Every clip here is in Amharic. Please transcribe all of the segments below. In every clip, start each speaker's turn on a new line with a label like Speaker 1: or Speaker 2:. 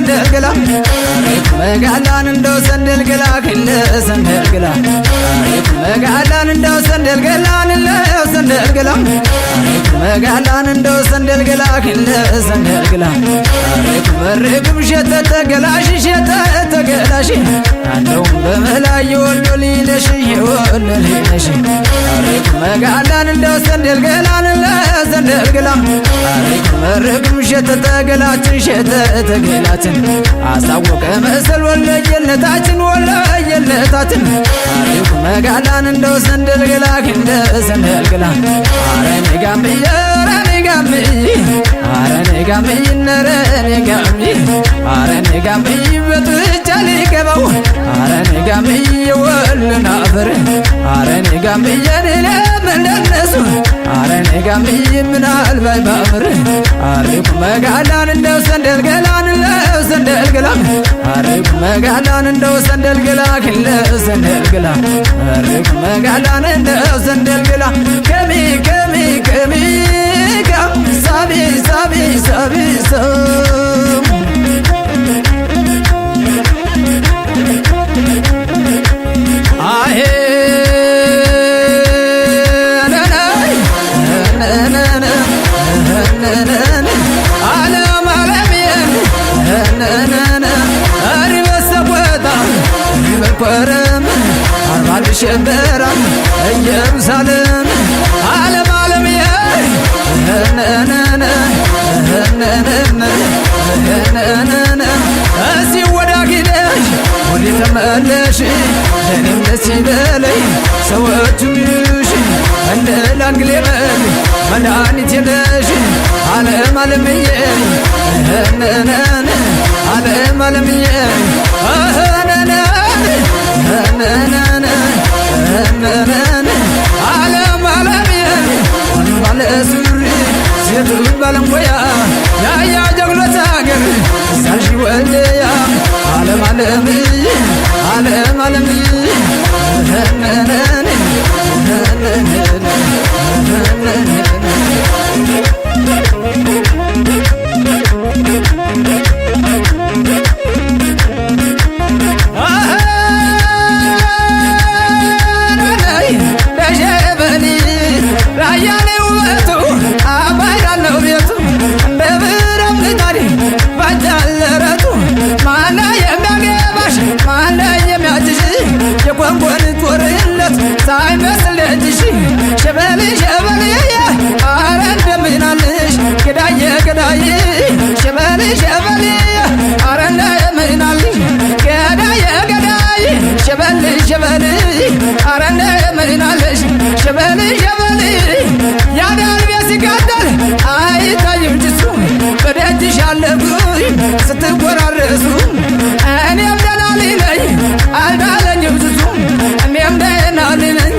Speaker 1: ሰንደልገላ መጋላን እንደው ሰንደልገላ ክለ ሰንደልገላ መጋላን እንደው ሰንደልገላን እንደው ሰንደልገላ መጋላን እንደው ሰንደልገላ ክለ ሰንደልገላ መርግም ሸተተ ገላሽ ሸተተ ገላሽ አንደው በመላይ ወሎ ሊነሽ ወሎ ሊነሽ መጋላን እንደው ሰንደልገላን እንደው ሰንደልገላ መርግም ሸተተ ገላችን ሸተተ ገላችን አሳወቀ መሰል ወለየነታችን ወለየነታችን አሪፍ መጋላን እንደው ሰንደልገላ እንደ ሰንደልገላ አረኔ ጋምዬ አረኔ ጋምዬ አረኔ ጋምዬ ነረኔ ጋምዬ አረኔ ጋምዬ በጥቻ ሊገባው አረኔ ጋምዬ ወልና አፈር አረኔ ጋምዬ ለምንደነሱ አረኔ ጋምዬ ምናልባት ባምር አሪፍ መጋላን እንደው ሰንደልገላን እንደው ሰንደልገላ አሪፍ መጋላን እንደው ሰንደልገላ ክለ ሰንደልገላ አሪፍ መጋላን እንደው ሰንደልገላ ከሚ ከሚ ከሚ ሳቢ ሳቢ ሳቢ አሄ አለም አለምየን አሪበሰቦታ በኮረም አርባል ሸበራ ኢየሩሳሌም አለም አለምየን እዚህ ወዳጊነሽ ወዲ ተመለሽ ለኔም ደስ ይበለኝ ሰዎቹም ይሽ እንደ ላንግሌበል መድኃኒት የለሽ አለም አለምዬ አለም አለምዬ አለም አለምዬ ባለ ሱሪ ሴቱ ባለሙያ ያያ ጀግኖት አገር ሳልሽ ወልያ አለም አለምዬ አለም አለምዬ የቆንቆን ጦርነት ሳይመስል እጅሽ ሸበል ሸበል አረ እንደምናልሽ ገዳዬ ገዳዬ ሸበል ሸበል አረ እንደምናልሽ ገዳዬ ገዳዬ ሸበል ሸበል አረ እንደምናልሽ ሸበል ሸበል ያዳል ቢያስጋዳል አይታይም ጅሱ በደጅሽ አለጉኝ ስትጎራረሱ እኔም ደላሊ ነኝ አልዳለኝም ዝዙ እኔም ደላሊ ነኝ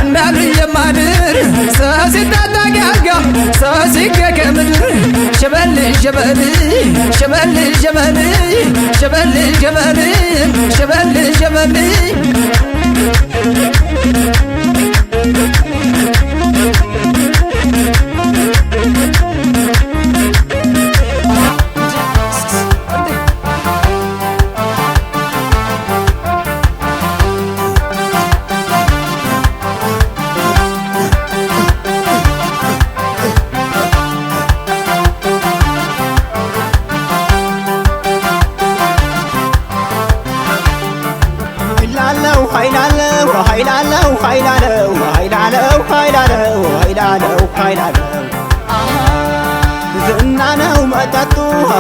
Speaker 1: እንዳሉኝ የማድር ሰው ሲታጣቂ አልጋ ሰው ሲገገ ምድር ሸበል ሸበል ሸበል ሸበል ሸበል ሸበል ሸበል ሸበል ዝና ነው መጠጡ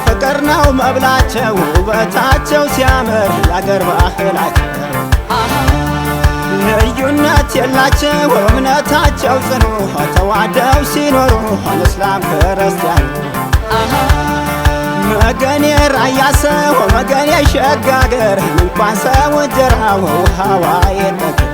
Speaker 1: ፍቅር ነው መብላቸው ውበታቸው ሲያምር ያገር ባህላቸው ልዩነት የላቸው እምነታቸው ጽኑ ተዋደው ሲኖሩ እስላም ክርስቲያኑ መገኔ ራያ ሰው መገኔ ሸጋገር እንኳን ሰው ጀራው ውሃዋ የነገር